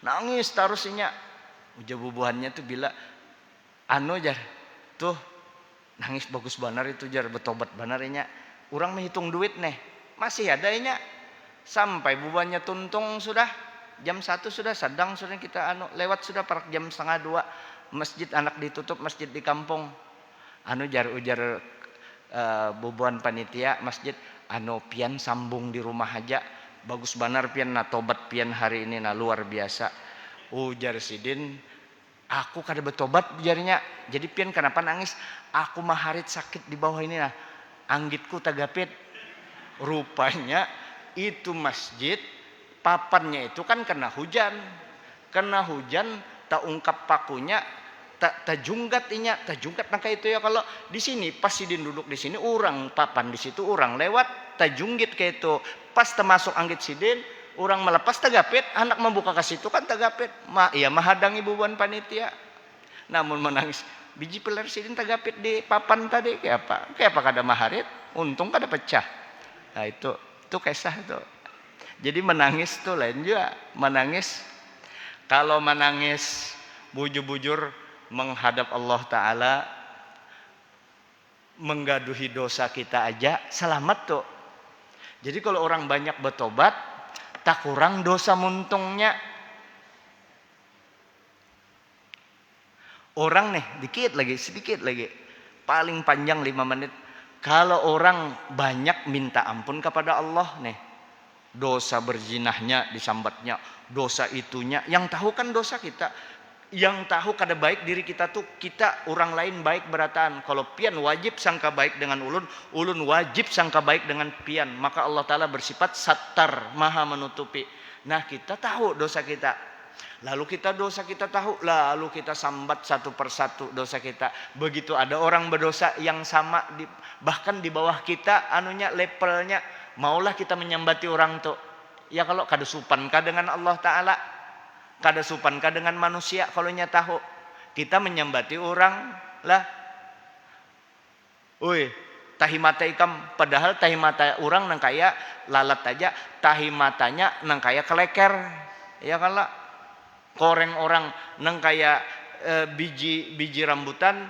nangis tarusinya. Uja bubuhannya tuh bila jar tuh nangis bagus banar itu jar, bertobat banarnya. Orang menghitung duit nih masih ada nya, sampai bubuhannya tuntung sudah jam 1 sudah sedang sudah kita lewat sudah per jam 1:30 masjid anak ditutup, masjid di kampung. Jar ujar bubuhan panitia masjid, pian sambung di rumah aja bagus banar pian, nah tobat pian hari ini nah luar biasa. Ujar Sidin, aku kada bertobat ujarnya. Jadi pian kenapa nangis? Aku maharit sakit di bawah ini lah. Anggitku tagapit. Rupanya itu masjid, papannya itu kan kena hujan. Kena hujan, tak ungkap pakunya, tak junggat inya, tak junggat nangka itu ya. Kalau di sini pas Sidin duduk di sini, orang papan di situ, orang lewat, tak junggit kayak itu. Pas termasuk anggit Sidin, orang melepas tagapit, anak membuka ke situ kan tagapit. Iya menghadang ibu-ibuan panitia. Namun menangis, biji peler Sidin tagapit di papan tadi kayak apa? Kayak apa kada maharit? Untung kada pecah. Nah itu kisah itu. Jadi menangis tuh lain juga. Menangis, kalau menangis bujur-bujur menghadap Allah Ta'ala, menggaduhi dosa kita aja selamat tuh. Jadi kalau orang banyak bertobat, tak kurang dosa muntungnya. Orang nih sedikit lagi, paling panjang 5 menit. Kalau orang banyak minta ampun kepada Allah nih, dosa berzinahnya disambatnya, dosa itunya, yang tahu kan dosa kita, yang tahu kada baik diri kita tuh kita, orang lain baik berataan. Kalau pian wajib sangka baik dengan ulun, ulun wajib sangka baik dengan pian. Maka Allah Ta'ala bersifat sattar, maha menutupi. Nah kita tahu dosa kita, lalu kita tahu, lalu kita sambat satu persatu dosa kita. Begitu ada orang berdosa yang sama bahkan di bawah kita anunya levelnya, maulah kita menyambati orang tuh. Ya kalau kada supan ka dengan Allah Ta'ala, kada supan ka dengan manusia, kalau nya tahu kita menyambati orang lah. Oi, tahi mata ikam, padahal tahi mata orang nang kaya lalat aja, tahi matanya nang kaya keleker. Ya kalau koreng orang nang kaya biji rambutan,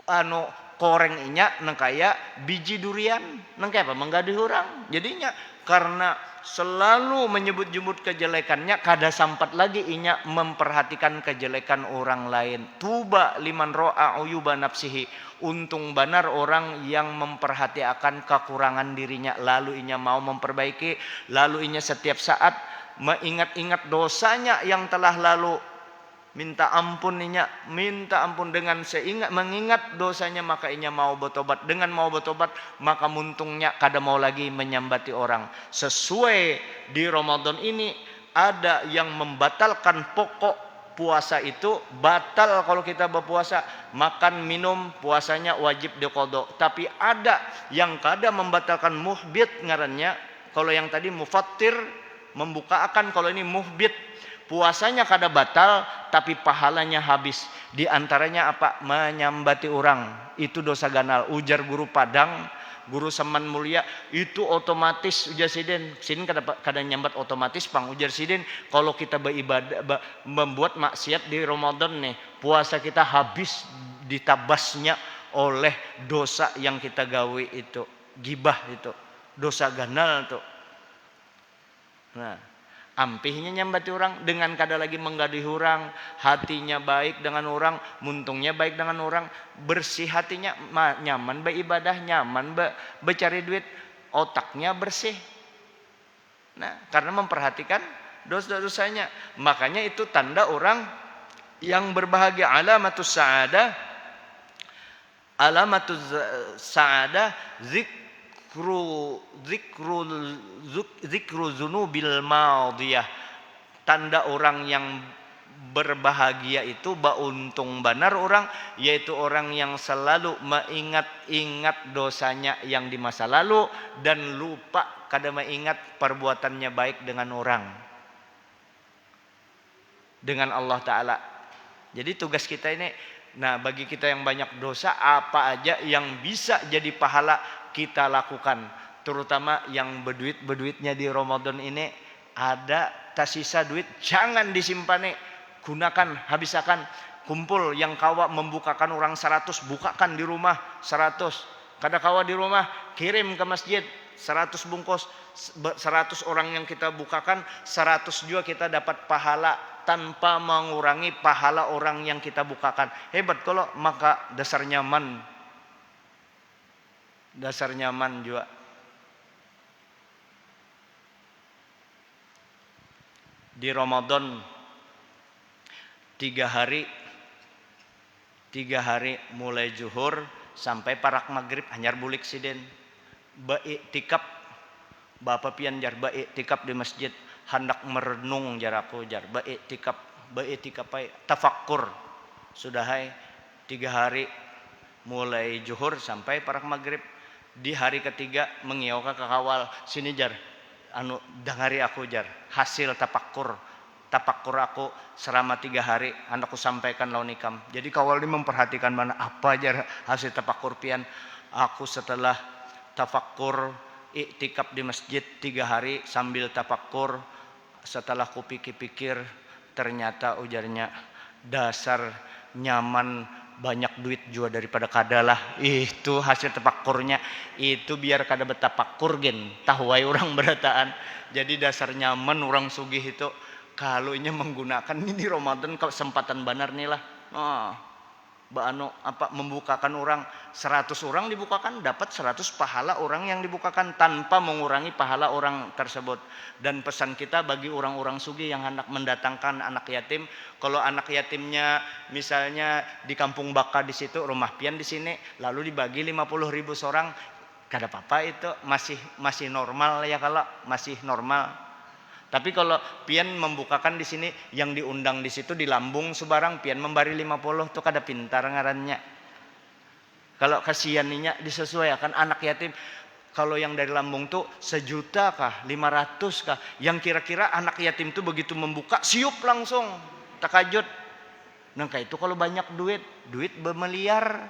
anu koreng inya nang kaya biji durian, nang kaya apa menggaduh orang. Jadinya karena selalu menyebut-nyebut kejelekannya, kada sampat lagi inya memperhatikan kejelekan orang lain. Tuba liman ro'a uyuba nafsihi, untung benar orang yang memperhatikan kekurangan dirinya, lalu inya mau memperbaiki, lalu inya setiap saat mengingat-ingat dosanya yang telah lalu, minta ampun dengan mengingat dosanya, maka inya mau bertobat. Dengan mau bertobat, maka muntungnya kada mau lagi menyambati orang. Sesuai di Ramadan ini ada yang membatalkan pokok puasa itu, batal kalau kita berpuasa, makan minum puasanya wajib diqodho. Tapi ada yang kada membatalkan, muhbit ngarannya. Kalau yang tadi mufattir, membuka akan, kalau ini muhbit, puasanya kada batal tapi pahalanya habis. Di antaranya apa? Menyambati orang, itu dosa ganal. Ujar guru Padang, guru Saman Mulia, itu otomatis. Ujar Sidin kada nyambat otomatis pang. Ujar Sidin, kalau kita beribadah membuat maksiat di Ramadan nih, puasa kita habis ditabasnya oleh dosa yang kita gawe itu, gibah itu, dosa ganal tuh. Nah, ampihnya nyambati orang dengan kada lagi menggaduhi orang, hatinya baik dengan orang, muntungnya baik dengan orang, bersih hatinya, nyaman beribadah, nyaman bercari duit, otaknya bersih. Nah, karena memperhatikan dosa-dosanya. Makanya itu tanda orang yang berbahagia. Alamatus sa'adah zikru zunubil madiyah. Tanda orang yang berbahagia itu, bauntung benar orang, yaitu orang yang selalu mengingat-ingat dosanya yang di masa lalu dan lupa kada mengingat perbuatannya baik dengan orang, dengan Allah Ta'ala. Jadi tugas kita ini, nah bagi kita yang banyak dosa, apa aja yang bisa jadi pahala kita lakukan. Terutama yang berduitnya di Ramadan ini, ada tersisa duit, jangan disimpan, gunakan, habisakan. Kumpul yang kawa membukakan orang 100, bukakan di rumah 100. Kada kawa di rumah, kirim ke masjid 100 bungkus. 100 orang yang kita bukakan, 100 juga kita dapat pahala tanpa mengurangi pahala orang yang kita bukakan. Hebat kalau, maka dasar nyaman juga. Di Ramadan 3 hari mulai zuhur sampai parak maghrib hanyar bulik siden baiktikaf Bapak pian jar baiktikaf di masjid hendak merenung jar aku jar baiktikaf tafakkur sudah 3 hari mulai zuhur sampai parak maghrib. Di hari ketiga mengiauka ke kawal sini jar anu dengari aku jar hasil tafakkur aku selama 3 hari anakku sampaikan lawan ikam. Jadi kawal ini memperhatikan mana apa aja hasil tafakkur pian. Aku setelah tafakkur iktikaf di masjid 3 hari sambil tafakkur, setelah ku pikir-pikir ternyata ujarnya dasar nyaman banyak duit juga daripada kadalah. Itu hasil tafakkurnya. Itu biar kada betafakkur gen tahuai orang berataan. Jadi dasar nyaman orang sugih itu kalau ini menggunakan ini di Ramadan kesempatan benar nih lah. Membukakan orang 100 orang dibukakan dapat 100 pahala orang yang dibukakan tanpa mengurangi pahala orang tersebut. Dan pesan kita bagi orang-orang sugih yang hendak mendatangkan anak yatim, kalau anak yatimnya misalnya di Kampung Baka di situ, rumah pian di sini, lalu dibagi 50.000 seorang, kada apa-apa itu masih normal ya kalau masih normal. Tapi kalau pian membukakan di sini yang diundang di situ di Lambung Subarang pian membari 50 tuh kada pintar ngarannya. Kalau kasianinya disesuaikan anak yatim. Kalau yang dari Lambung tuh 1 juta kah, 500 kah, yang kira-kira anak yatim tuh begitu membuka siup langsung takajut. Nah kayak itu kalau banyak duit bermiliar,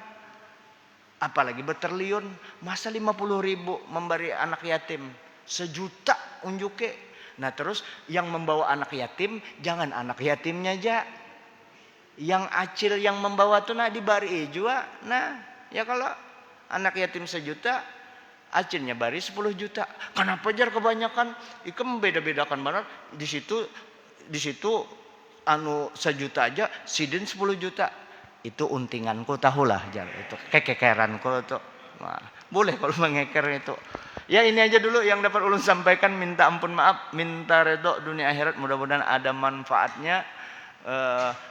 apalagi bertriliun, masa 50.000 memberi anak yatim 1 juta unjuke. Nah terus yang membawa anak yatim jangan anak yatimnya aja, yang acil yang membawa tuh nah dibari juga. Nah ya kalau anak yatim 1 juta acilnya bari 10 juta. Kenapa jar kebanyakan? Itu membeda-bedakan banget di situ anu 1 juta aja sidin 10 juta. Itu untinganku tahulah jar itu kekekeranku itu. Nah, boleh kalau mengeker itu. Ya ini aja dulu yang dapat ulun sampaikan. Minta ampun maaf, minta redho dunia akhirat, mudah-mudahan ada manfaatnya.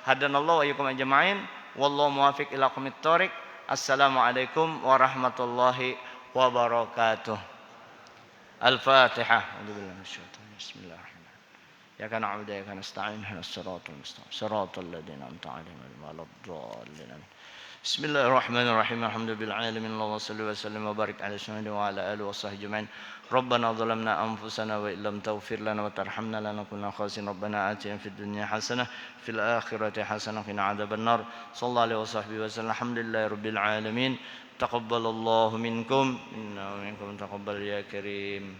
Hadanallahu wa iyyakum ajma'in. Wallahu muwaffiq ila aqwamit thoriq. Assalamualaikum warahmatullahi wabarakatuh. Al-Fatihah. Bismillahirrahmanirrahim. Ya kana na'budu wa ya kana nasta'in. Ihdinas siratal mustaqim. Siratal ladzina an'amta 'alaihim ghairil maghdubi 'alaihim. Bismillahirrahmanirrahim. Alhamdulillahil alamin. Allahumma shalli wa sallim wa barik ala sayyidina wa ala alihi wa sahbihi ajma'in. Rabbana zalamna anfusana wa illam taghfir lana wa tarhamna lanakunanna khasirin. Rabbana atina fid dunya hasanah fil akhirati hasanah wa qina adzabannar. Sallallahu alaihi wa sahbihi wa sallam. Alhamdulillahirabbil alamin. Taqabbalallahu minkum innahu minkum taqabbal ya karim.